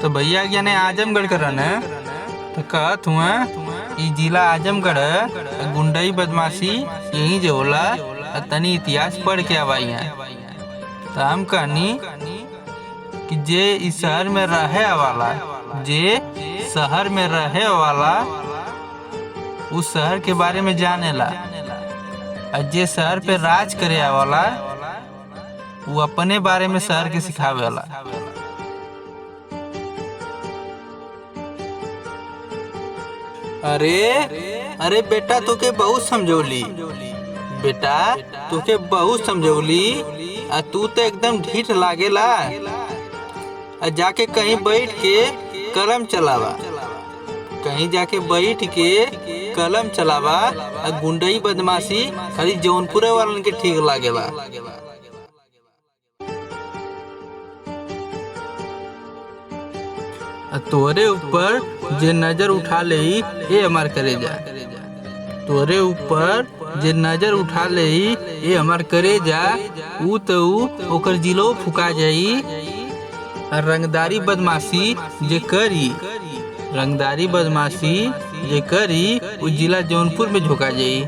तो भैया ज्ञाने आजमगढ़ का रहना तो कहत हुआ ई जिला आजमगढ़ गुंडई बदमाशी यही जो होला तनी इतिहास पढ़ के आवाई है। तो हम कहनी कि जे इस शहर में रहे वाला उस शहर के बारे में जानेला और जे शहर पे राज करे वाला वो अपने बारे में शहर के सिखावेला। अरे बेटा तोके बहुत समझौली आ तू तो एकदम ढीठ लागेला। जाके कहीं बैठ के कलम चलावा आ गुंडई बदमाशी खाली जौनपुर वालन के ठीक लागेला। तोरे ऊपर जे नजर उठा ले ये हमार करेजा, ऊ तो ओकर जिलो फुका जाई। रंगदारी बदमाशी जे करी वो जिला जौनपुर में झोंका जाई।